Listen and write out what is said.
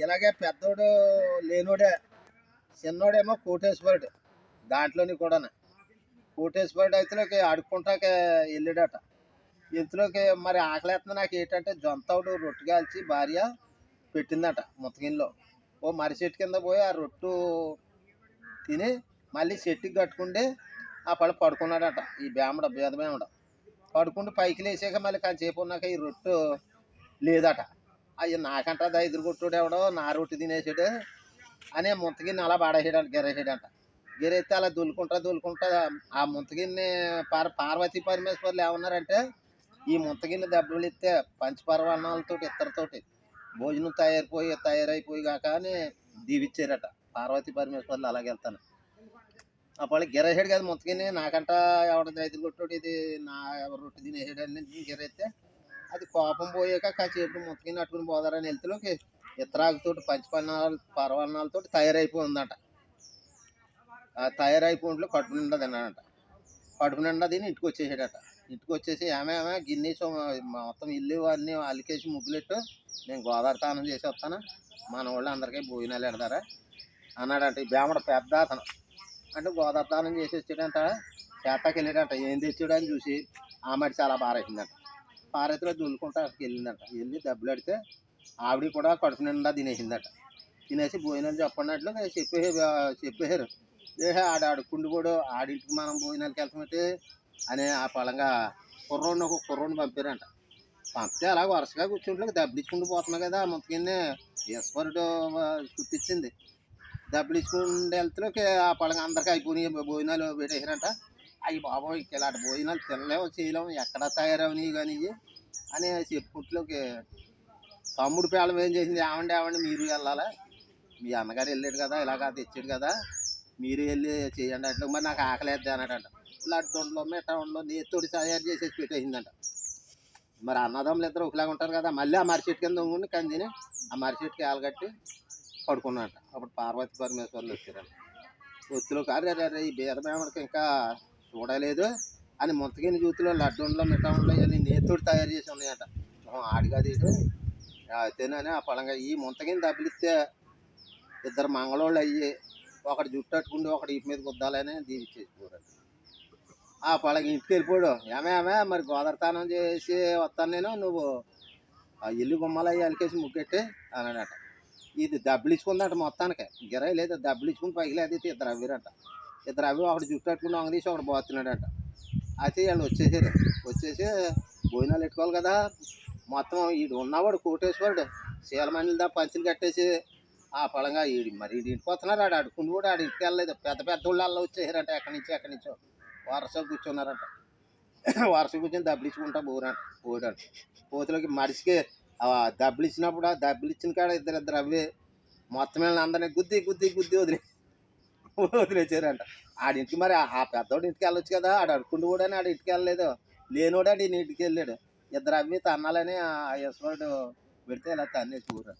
ఇలాగే పెద్దోడు లేనోడే, చిన్నోడేమో కోటేశ్వరుడు. దాంట్లోని కూడా కోటేశ్వరుడు అయితేలోకి అడుక్కుంటాకే వెళ్ళాడట. ఇంతలోకి మరి ఆకలేస్తుంది నాకు ఏంటంటే జొంతవుడు రొట్టె కాల్చి భార్య పెట్టిందట ముత్తగిన్నెలో. ఓ మర్రి చెట్టు కింద పోయి ఆ రొట్టు తిని మళ్ళీ చెట్టుకి కట్టుకుంటే ఆ పడుకున్నాడట. ఈ బేద బేమడ పడుకుంటూ పైకి లేచాక మళ్ళీ కాసేపు ఉన్నాక ఈ రొట్టు లేదట. అయ్యి నాకంట ఎదురు కొట్టుడు ఎవడో నా రొట్టె తినేసాడు అనే ముంతగిన్ని అలా పాడేసాడంట, గెరేసాడంట. గెరెత్తే అలా దులుకుంటా ఆ ముంతగిన్ని పార్వతీ పరమేశ్వర్లు ఏమన్నారంటే, ఈ ముంతగిన్ని దెబ్బలు ఇస్తే పంచపర్వాణాలతో ఇద్దరితోటి భోజనం తయారైపోయి కాక అని దీవిచ్చారట. పార్వతీ పరమేశ్వర్లు అలాగే వెళ్తాను. అప్పుడు గిరేసాడు కదా ముంతగిన్ని, నాకంట ఎవడ ఎదురు కొట్టుడు ఇది నా రొట్టె తినేసాడని గిరెత్తే అది కోపం పోయాక కాసేపు ముత్తగిన్ని అట్టుకుని పోదారని వెళ్తేలోకి ఇత్తరాకుతోటి పర్వాణాలతో తయారైపోయిందట. ఆ తయారైపోయింట్లో కడుపు నిండా తిన్నాడట. కడుపు నిండా తిని ఇంటికి వచ్చేసాడట. ఇంటికి వచ్చేసి ఏమేమే గిన్నె మొత్తం ఇల్లు అన్నీ అలికేసి ముగ్గులెట్టు, నేను గోదావరి స్నానం చేసి వస్తాను, మన వాళ్ళు అందరికీ భోజనాలు పెడతారా అన్నాడంట. ఈ బేమడ పెద్ద అతను అంటే గోదావరి స్నానం చేసి వచ్చాడంట. చేతకి వెళ్ళాడంట. ఏం తెచ్చాడు అని చూసి ఆ మడి చాలా పారేసిందంట. పారెత్తులో దులుకుంటా వెళ్ళిందంట. వెళ్ళి దెబ్బలు అడితే ఆవిడ కూడా కడుపు నిండా తినేసిందట. తినేసి భోజనాలు చెప్పన్నట్లు చెప్పేశారు. ఆడుకుండి కూడా ఆడింటికి మనం భోజనాలకి వెళ్తామంటే అని ఆ పళంగా కుర్రోడిని పంపారంట. పంపితే అలా వరుసగా కూర్చుంటే దెబ్బలిచ్చుకుంటూ పోతున్నావు కదా ముందుకనే ఈశ్వరుడు చుట్టించింది. దెబ్బలిచ్చుకుంటూ వెళ్తే ఆ పళంగా అందరికీ అయిపోయినాయి భోజనాలు పెట్టేశారంట. అయ్యి బాబోయ్ ఇలాంటి భోజనాలు తినలేము చేయలేము ఎక్కడ తయారవనివి కానీ అని చెప్పుకుంట్లోకి తమ్ముడు పేళం ఏం చేసింది, ఏమండి మీరు వెళ్ళాలా, మీ అన్నగారు వెళ్ళాడు కదా ఇలాగా తెచ్చాడు కదా మీరు వెళ్ళి చేయండి అట్లా. మరి నాకు ఆకలేద్ది అన్నాడంట. లడ్డుండలో మిఠాయిలో నేతోడి తయారు చేసేసి పెట్టేసిందంట. మరి అన్నదమ్ములు ఇద్దరు ఒకలాగా ఉంటారు కదా. మళ్ళీ ఆ మర్రి చెట్టు కింద ఉండి కందిని ఆ మర్రి చెట్టుకి ఆలగట్టి పడుకున్నాడంట. అప్పుడు పార్వతీ పరమేశ్వర్లు వచ్చారంట. ఒత్తిలోకి అరే ఈ బీదమేమడికి ఇంకా చూడలేదు అని ముంతగిన్ని జూతులో లడ్డుండలో మిఠాయిలో ఇవన్నీ నేతోడి తయారు చేసి ఉన్నాయట. ఆడిగాది అయితేనని ఆ పళంగా ఈ ముంతగిన్ని దెబ్బలిస్తే ఇద్దరు మంగళోళ్ళు అయ్యి ఒకటి జుట్టు అట్టుకుండి ఒకటి ఇటు మీద గుద్దాలని దీవిచ్చేసుకోరండి. ఆ పళంగా ఇంటికి వెళ్ళిపోయాడు. ఏమే మరి గోదావరి స్నానం చేసి వస్తాను నేను, నువ్వు ఆ ఇల్లు గుమ్మలు అయ్యి అలికేసి ముగ్గెట్టి అన్నాడట. ఇది దెబ్బలిచ్చుకుందంట మొత్తానికి. గిరాయి లేదు దెబ్బలిచ్చుకుని పైకి లేదు ఇద్దరు అవ్వరంట. ఇద్దరు అవి ఒకటి జుట్టు అట్టుకుని ఒక తీసి ఒకటి పోతున్నాడట. అయితే వాళ్ళు వచ్చేసి భోజనాలు పెట్టుకోవాలి కదా. మొత్తం ఈడు ఉన్నవాడు కోటేశ్వరుడు శీలమణిదా పంచులు కట్టేసి ఆ పళంగా మరి ఇంటికి వస్తున్నారు. అడుకుంటూ కూడా ఇంటికి వెళ్ళలేదు. పెద్ద వాళ్ళు అలా వచ్చేసారంట. ఎక్కడి నుంచో వరుస కూర్చున్నారంట. వరుస కూర్చొని దెబ్బలిచ్చుకుంటా పోయాడు. పోతులకి మనిషికి దెబ్బలు ఇచ్చినప్పుడు ఆ దెబ్బలు ఇచ్చిన కాడ ఇద్దరు అవి మొత్తం అందరినీ గుద్ది వదిలేసారంట. ఆడింటికి మరి ఆ పెద్దోడు ఇంటికి వెళ్ళొచ్చు కదా. అడుకుంటూ కూడా ఆడి ఇంటికి వెళ్ళలేదు. లేనోడు ఆడి ఇంటికి వెళ్ళాడు. ఇద్దరు అవి తన్నాలని ఆ ఈశ్వరుడు పెడితే ఇలా తన్నేసి ఊరు.